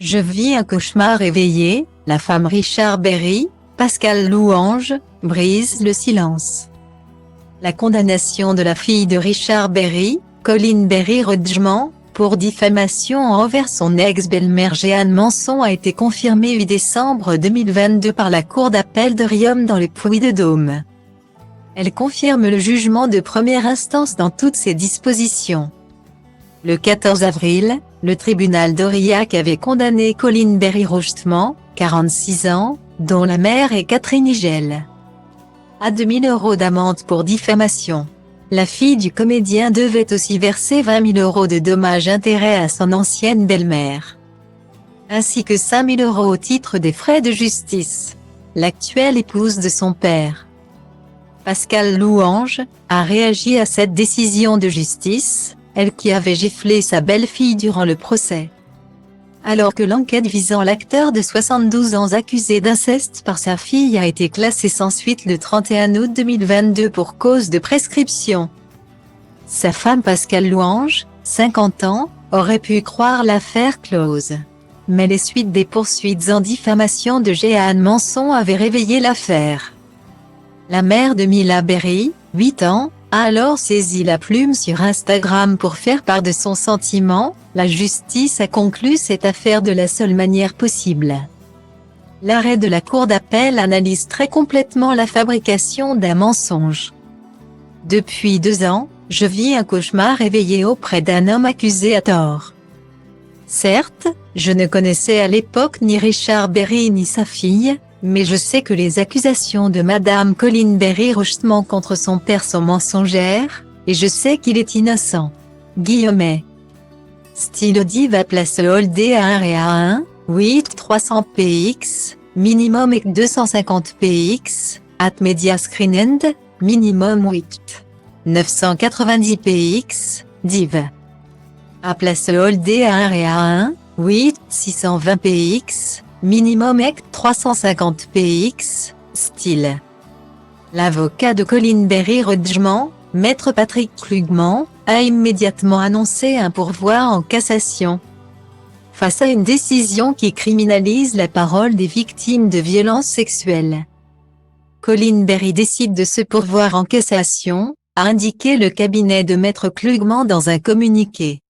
Je vis un cauchemar éveillé, la femme Richard Berry, Pascal Louange, brise le silence. La condamnation de la fille de Richard Berry, Colin Berry Rodgman, pour diffamation envers son ex-belle-mère Jeanne Manson a été confirmée 8 décembre 2022 par la Cour d'appel de Riom dans le Puy-de-Dôme. Elle confirme le jugement de première instance dans toutes ses dispositions. Le 14 avril, le tribunal d'Aurillac avait condamné Colin Berry Rodgman, 46 ans, dont la mère est Catherine Higel, à 2 000 € d'amende pour diffamation. La fille du comédien devait aussi verser 20 000 € de dommages-intérêts à son ancienne belle-mère, ainsi que 5 000 € au titre des frais de justice. L'actuelle épouse de son père, Pascal Louange, a réagi à cette décision de justice, elle qui avait giflé sa belle-fille durant le procès. Alors que l'enquête visant l'acteur de 72 ans accusé d'inceste par sa fille a été classée sans suite le 31 août 2022 pour cause de prescription. Sa femme Pascal Louange, 50 ans, aurait pu croire l'affaire close. Mais les suites des poursuites en diffamation de Jeanne Manson avaient réveillé l'affaire. La mère de Mila Berry, 8 ans, a alors saisi la plume sur Instagram pour faire part de son sentiment. La justice a conclu cette affaire de la seule manière possible. L'arrêt de la Cour d'appel analyse très complètement la fabrication d'un mensonge. Depuis 2 ans, je vis un cauchemar éveillé auprès d'un homme accusé à tort. Certes, je ne connaissais à l'époque ni Richard Berry ni sa fille, mais je sais que les accusations de Madame Colin Berry Rodgman contre son père sont mensongères, et je sais qu'il est innocent. Guillemets. Style Diva place Holdé à 1 et à 1, 8 300 px, minimum et 250 px, at Media Screen End, minimum 8 990 px, div. À place Holdé à 1 et à 1, 8 620 px, minimum et 350 px, style. L'avocat de Colin Berry Rodgman, Maître Patrick Klugman, a immédiatement annoncé un pourvoi en cassation. Face à une décision qui criminalise la parole des victimes de violences sexuelles, Colin Berry décide de se pourvoir en cassation, a indiqué le cabinet de Maître Klugman dans un communiqué.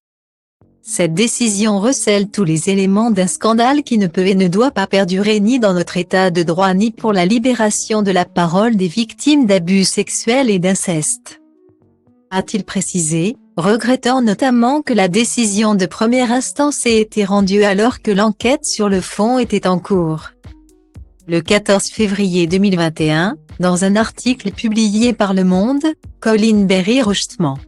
Cette décision recèle tous les éléments d'un scandale qui ne peut et ne doit pas perdurer ni dans notre état de droit ni pour la libération de la parole des victimes d'abus sexuels et d'inceste, a-t-il précisé, regrettant notamment que la décision de première instance ait été rendue alors que l'enquête sur le fond était en cours. Le 14 février 2021, dans un article publié par Le Monde, Colin Berry Rodgman,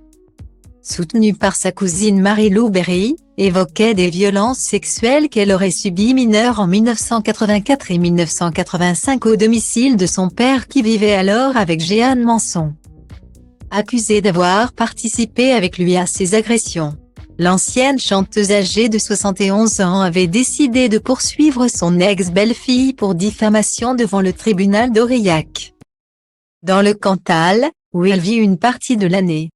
soutenu par sa cousine Marie-Lou Berry, évoquait des violences sexuelles qu'elle aurait subies mineure en 1984 et 1985 au domicile de son père qui vivait alors avec Jeanne Manson. Accusée d'avoir participé avec lui à ces agressions, l'ancienne chanteuse âgée de 71 ans avait décidé de poursuivre son ex-belle-fille pour diffamation devant le tribunal d'Aurillac, dans le Cantal, où elle vit une partie de l'année.